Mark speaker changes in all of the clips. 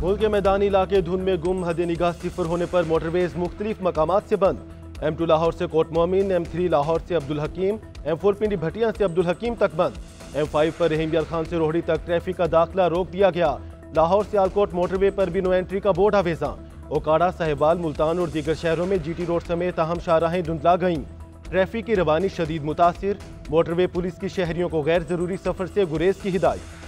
Speaker 1: मुल्क के मैदानी इलाके धुंध में गुम, हद निगाह सिफर होने पर मोटरवेज मुख्तलिफ मकामात से बंद। M2 लाहौर से कोट मोमिन, M3 लाहौर से अब्दुल हकीम, M4 पिंडी भटिया से अब्दुल हकीम तक बंद। M5 पर रहीम यार खान से रोहड़ी तक ट्रैफिक का दाखिला रोक दिया गया। लाहौर से आलकोट मोटरवे पर भी नो एंट्री का बोर्ड आवेजा। ओकाड़ा, साहिवाल, मुल्तान और दीगर शहरों में GT रोड समेत अहम शाहराहें धुंधला गईं। ट्रैफिक की रवानी शदीद मुतासिर। मोटरवे पुलिस की शहरियों को गैर जरूरी सफर से गुरेज की हिदायत।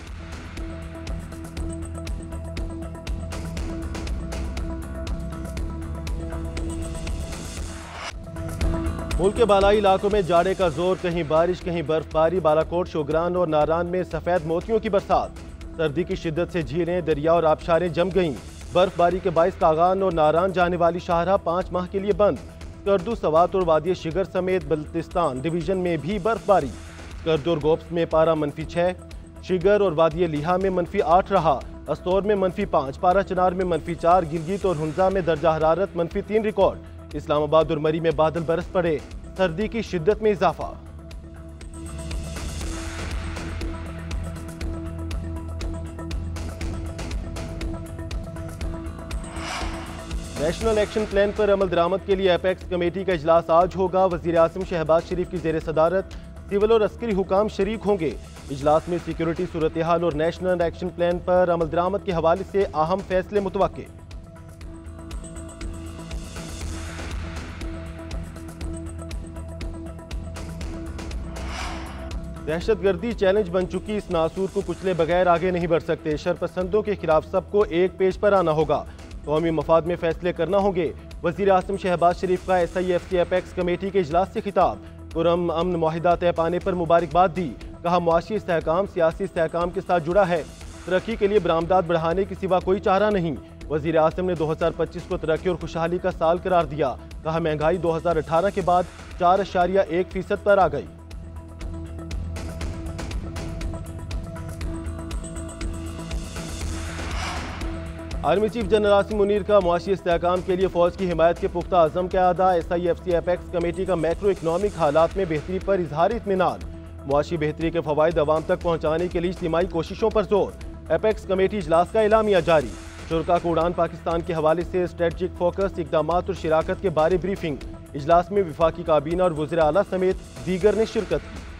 Speaker 1: मुल्क के बालाई इलाकों में जाड़े का जोर, कहीं बारिश कहीं बर्फबारी। बालाकोट, शोगरान और नारान में सफेद मोतियों की बरसात। सर्दी की शिद्दत से झीलें, दरिया और आबशारें जम गईं। बर्फबारी के बाइस कागान और नारान जाने वाली शाहराह 5 माह के लिए बंद। स्कर्दू, सवात और वादी शिगर समेत बल्तिस्तान डिवीजन में भी बर्फबारी। स्कर्दू और गोप्स में पारा -6, शिगर और वादी लिहा में -8 रहा। अस्तौर में -5, पारा चनार में -4, गिलगित और हुंजा में दर्जा हरारत -3 रिकॉर्ड। इस्लामाबाद और मरी में बादल बरस पड़े। सर्दी की शिद्दत में इजाफा। नेशनल एक्शन प्लान पर अमल दरामद के लिए एपेक्स कमेटी का इजलास आज होगा। वजीर आजम शहबाज शरीफ की जेर सदारत सिविल और अस्करी हुकाम शरीक होंगे। इजलास में सिक्योरिटी सूरत हाल और नेशनल एक्शन प्लान पर अमल दरामद के हवाले से अहम फैसले मुतवक्के। दहशतगर्दी चैलेंज बन चुकी इस नासूर को कुचले बगैर आगे नहीं बढ़ सकते। शरपसंदों के खिलाफ सबको एक पेज पर आना होगा। कौमी मफाद में फैसले करना होंगे। वजीर आज़म शहबाज शरीफ का SIFC एपेक्स कमेटी के इजलास से खिताब। पुरअमन अमन मुआहिदा तय पाने पर मुबारकबाद दी। कहा, मुआशी इस्तेहकाम सियासी इस्तेहकाम के साथ जुड़ा है। तरक्की के लिए बरामदात बढ़ाने के सिवा कोई चारा नहीं। वजीर आज़म ने 2025 को तरक्की और खुशहाली का साल करार दिया। कहा, महंगाई 2018 के बाद 4.1% पर आ गई। Army chief general Asim Munir का मुआशी इस्तेहकाम के लिए फौज की हिमायत के पुख्ता अज़म का अदा। SIFC एपेक्स कमेटी का मैक्रो इकनॉमिक हालात में बेहतरी पर इजहार इत्मीनान। मुआशी बेहतरी के फवायद अवाम तक पहुँचाने के लिए इज्तिमाई कोशिशों पर जोर। एपेक्स कमेटी इजलास का एलामिया जारी। शुरका को उड़ान पाकिस्तान के हवाले से स्ट्रेटजिक फोकस, इकदामात और शिराकत के बारे ब्रीफिंग। इजलास में वफाकी काबीना और वज़ीर आला समेत दीगर ने शिरकत की।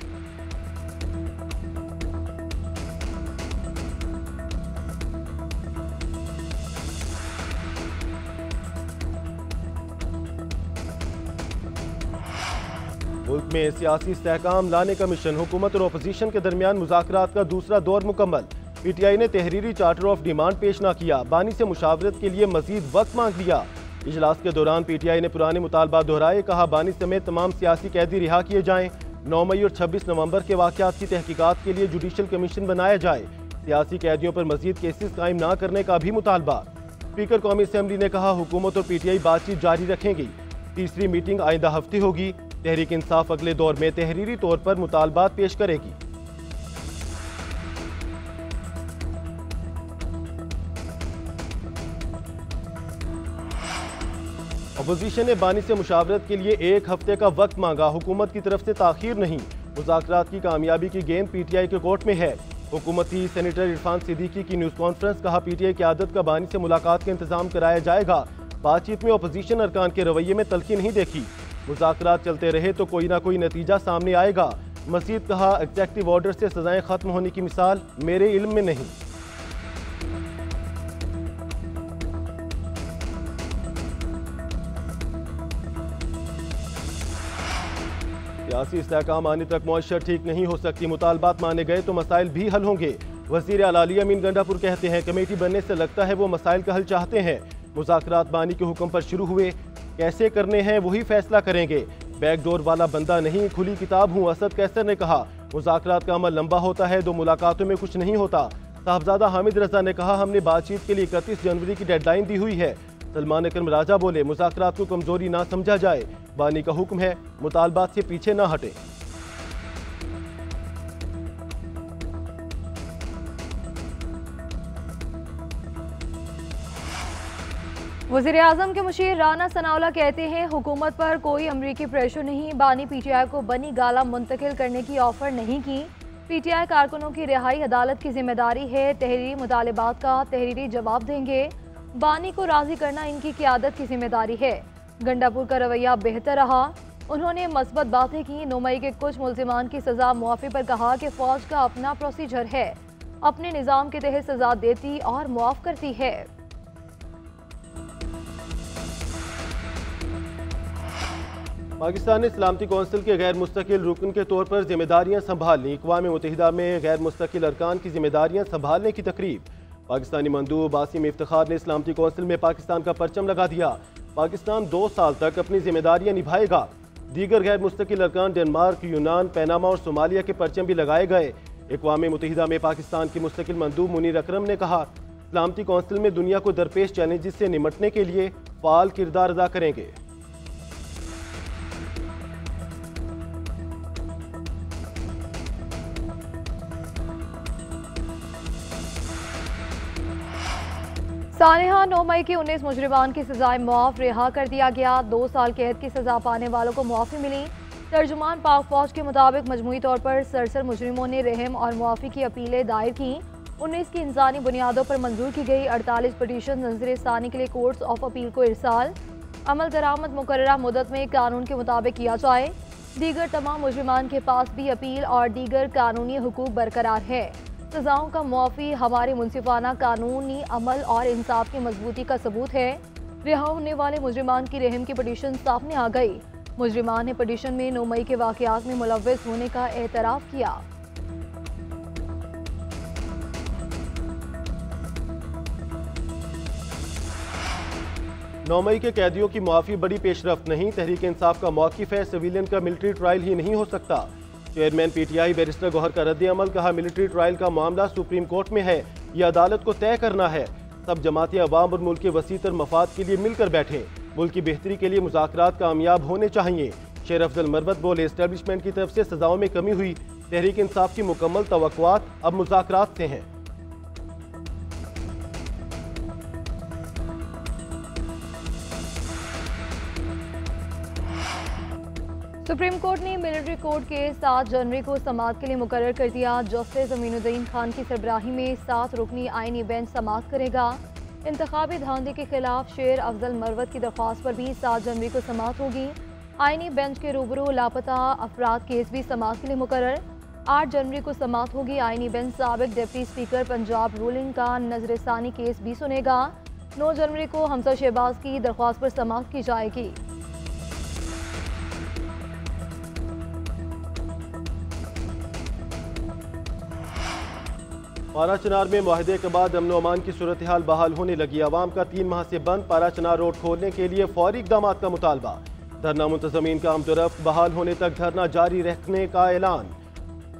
Speaker 1: मुल्क में सियासी इस्तेहकाम लाने का मिशन। हुकूमत और अपोजिशन के दरमियान मुज़ाकरात का दूसरा दौर मुकम्मल। PTI ने तहरीरी चार्टर ऑफ डिमांड पेश न किया। बानी से मुशावरत के लिए मजीद वक्त मांग लिया। इजलास के दौरान PTI ने पुराने मुतालबा दोहराए। कहा, बानी समेत तमाम सियासी कैदी रिहा किए जाएं। 9 मई और 26 नवंबर के वाक़यात की तहकीकात के लिए जुडिशल कमीशन बनाया जाए। सियासी कैदियों पर मजीद केसेस कायम न करने का भी मुतालबा। स्पीकर कौमी असम्बली ने कहा, हुकूमत और PTI बातचीत जारी रखेंगी। तीसरी मीटिंग आइंदा हफ्ते होगी। तहरीक इंसाफ अगले दौर में तहरीरी तौर पर मुतालबात पेश करेगी। अपोजिशन ने बानी से मुशावरत के लिए 1 हफ्ते का वक्त मांगा। हुकूमत की तरफ से ताखीर नहीं। मुज़ाकरात की कामयाबी की गेंद PTI के कोर्ट में है। हुकूमती सेनेटर इरफान सिद्दीकी की न्यूज़ कॉन्फ्रेंस। कहा, PTI की आदत का बानी से मुलाकात का इंतजाम कराया जाएगा। बातचीत में अपोजिशन अरकान के रवैये में तल्खी नहीं देखी। मुज़ाकरात चलते रहे तो कोई ना कोई नतीजा सामने आएगा। मज़ीद कहा, एग्जेक्टिव ऑर्डर से सजाएं खत्म होने की मिसाल मेरे इल्म में नहीं। सियासी इस्तेहकाम आने तक मुआशरत ठीक नहीं हो सकती। मुतालबात माने गए तो मसाइल भी हल होंगे। वज़ीर आला अमीन गंडापुर कहते हैं, कमेटी बनने से लगता है वो मसाइल का हल चाहते हैं। मुज़ाकरात बानी के हुक्म पर शुरू हुए, कैसे करने हैं वही फैसला करेंगे। बैकडोर वाला बंदा नहीं, खुली किताब हूँ। असद कैसर ने कहा, मुज़ाकरात का अमल लंबा होता है, 2 मुलाकातों में कुछ नहीं होता। साहबजादा हामिद रजा ने कहा, हमने बातचीत के लिए 31 जनवरी की डेडलाइन दी हुई है। सलमान अकरम राजा बोले, मुज़ाकरात को कमजोरी ना समझा जाए। बानी का हुक्म है, मुतालबात से पीछे ना हटे।
Speaker 2: वज़ीर आज़म के मुशीर राना सनाउल्लाह कहते हैं, हुकूमत पर कोई अमरीकी प्रेशर नहीं। बानी PTI को बनी गाला मुंतकिल करने की ऑफर नहीं की। पीटीआई कारकुनों की रिहाई अदालत की जिम्मेदारी है, तहरीरी मुतालिबात का तहरीरी जवाब देंगे। बानी को राजी करना इनकी क़यादत की जिम्मेदारी है। गंडापुर का रवैया बेहतर रहा। उन्होंने मस्बत बातें की। 9 मई के कुछ मुल्जिमान की सजा मुआफ़ी पर कहा कि फ़ौज का अपना प्रोसीजर है, अपने निज़ाम के तहत सजा देती और मुआफ़ करती है।
Speaker 1: पाकिस्तान ने सलामती कौंसिल के गैर मुस्तकिल रुकन के तौर पर जिम्मेदारियां संभालनी। अक़वाम मुत्तहिदा में गैर मुस्तकिल अरकान की जिम्मेदारियां संभालने की तकरीब। पाकिस्तानी मंदूब आसिम इफ्तिखार ने सलामती कौंसिल में पाकिस्तान का परचम लगा दिया। पाकिस्तान 2 साल तक अपनी जिम्मेदारियां निभाएगा। दीगर गैर मुस्तकिल अरकान डेनमार्क, यूनान, पैनामा और सोमालिया के परचम भी लगाए गए। अक़वाम मुत्तहिदा में पाकिस्तान के मुस्तकिल मंदूब मुनीर अकरम ने कहा, सलामती कौंसिल में दुनिया को दरपेश चैलेंजेस से निमटने के लिए फ़ाल किरदार अदा करेंगे।
Speaker 2: सानेहा 9 मई की 19 मुजरिमान की सजाएं मुआफ़ रिहा कर दिया गया। 2 साल कैद की सजा पाने वालों को मुआफ़ी मिली। तर्जुमान पाक फौज के मुताबिक मजमूई तौर पर सरसर मुजरिमों ने रहम और मुआफ़ी की अपीलें दायर की। 19 की इंसानी बुनियादों पर मंजूर की गई। 48 पटिशन नज़र सानी के लिए कोर्ट्स ऑफ अपील को इरसाल। अमल दरामद मुकर्ररा मुद्दत में कानून के मुताबिक किया जाए। दीगर तमाम मुजरिमान के पास भी अपील और दीगर कानूनी हुकूक बरकरार है। सजाओं का मुआफ़ी हमारे मुनसिफाना कानूनी अमल और इंसाफ की मजबूती का सबूत है। रिहा होने वाले मुजरिमान की रहम की पटिशन सामने आ गई। मुजरिमान ने पटिशन में 9 मई के वाक़यात में मुलव्वस होने का एतराफ़ किया।
Speaker 1: नौ मई के कैदियों की मुआफ़ी बड़ी पेशरफ्त नहीं। तहरीक इंसाफ का मौक़िफ़ है, सिविलियन का मिलिट्री ट्रायल ही नहीं हो सकता। चेयरमैन पीटीआई बैरिस्टर गौहर का रद्द अमल। कहा, मिलिट्री ट्रायल का मामला सुप्रीम कोर्ट में है, यह अदालत को तय करना है। सब जमाती अवाम और मुल्क के वसीतर मफाद के लिए मिलकर बैठे। मुल्क की बेहतरी के लिए मुज़ाकरात कामयाब होने चाहिए। शेर अफजल मरवत बोले, एस्टेब्लिशमेंट की तरफ से सजाओं में कमी हुई। तहरीक इंसाफ की मुकम्मल तवक्कुआत अब मुज़ाकरात से हैं।
Speaker 2: सुप्रीम कोर्ट ने मिलिट्री कोड के 7 जनवरी को समाअत के लिए मुकर्रर कर दिया। जस्टिस अमीनुद्दीन खान की सरबराही में 7 रुकनी आईनी बेंच समाअत करेगा। इंतखाबी धांधे के खिलाफ शेर अफजल मरवत की दरख्वास्त पर भी 7 जनवरी को समाअत होगी। आईनी बेंच के रूबरू लापता अफराद केस भी समाअत के लिए मुकर्रर। 8 जनवरी को समाअत होगी। आईनी बेंच साबिक डिप्टी स्पीकर पंजाब रूलिंग का नजरसानी केस भी सुनेगा। 9 जनवरी को हमजा शहबाज की दरख्वास्त पर समाअत की जाएगी।
Speaker 1: पारा चनार में मुआहदे के बाद अमन अमान की सूरत हाल बहाल होने लगी। आवाम का 3 माह से बंद पारा चनार रोड खोलने के लिए फौरी इक़दाम का मुतालबा। धरना मुंतज़मीन का आमदोरफ्त बहाल होने तक धरना जारी रखने का ऐलान।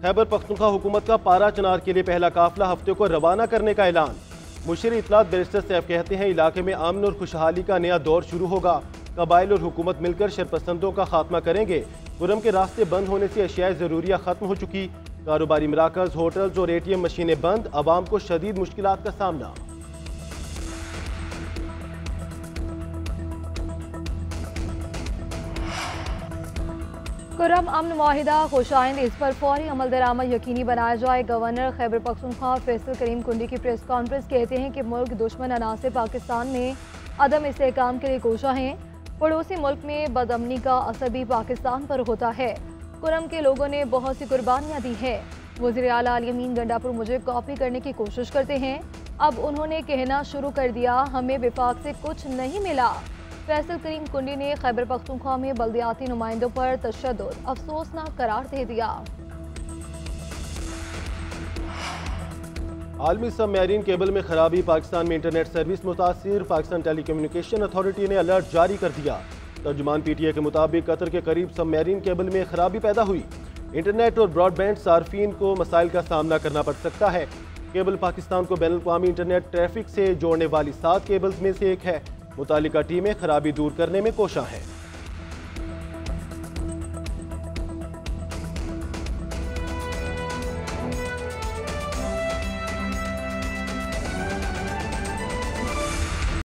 Speaker 1: खैबर पख्तूनख्वा हुकूमत का पारा चनार के लिए पहला काफिला हफ्ते को रवाना करने का ऐलान। मुशीर इत्तलात बैरिस्टर सैफ कहते हैं, इलाके में अमन और खुशहाली का नया दौर शुरू होगा। कबाइल और हुकूमत मिलकर शरपसंदों का खात्मा करेंगे। खुर्रम के रास्ते बंद होने से अशियाए ज़रूरिया खत्म हो चुकी। कारोबारी मराकज़, होटल्स और ATM मशीनें बंद। आवाम को शदीद मुश्किलात का सामना।
Speaker 2: खुर्रम अमन मुआहिदा खुशाइंद, इस पर फौरी अमल दरामद यकीनी बनाया जाए। गवर्नर खैबर पख्तूनख्वा फैसल करीम कुंडी की प्रेस कॉन्फ्रेंस कहते हैं कि मुल्क दुश्मन अनासिर पाकिस्तान में अदम इस्तेहकाम के लिए कोशा हैं। पड़ोसी मुल्क में बदअमनी का असर भी पाकिस्तान पर होता है। खुर्रम के लोगों ने बहुत सी कुर्बानियाँ दी हैं। वज़ीर आला अली अमीन गंडापुर मुझे कॉपी करने की कोशिश करते हैं। अब उन्होंने कहना शुरू कर दिया, हमें विफाक से कुछ नहीं मिला। फैसल करीम कुंडी ने खैबर पख्तूनख्वा में बल्दियाती नुमाइंदों पर तशद्दुद अफसोसनाक करार दे दिया।
Speaker 1: आलमी सबमरीन केबल में खराबी, पाकिस्तान में इंटरनेट सर्विस मुतासिर। पाकिस्तान टेलीकम्युनिकेशन अथॉरिटी ने अलर्ट जारी कर दिया। तर्जुमान PTI के मुताबिक कतर के करीब सबमरीन केबल में खराबी पैदा हुई। इंटरनेट और ब्रॉडबैंड सार्फिन को मसाइल का सामना करना पड़ सकता है। केबल पाकिस्तान को बैनुल-अक़वामी इंटरनेट ट्रैफिक से जोड़ने वाली 7 केबल्स में से एक है। मुतालिका टीमें खराबी दूर करने में कोशां हैं।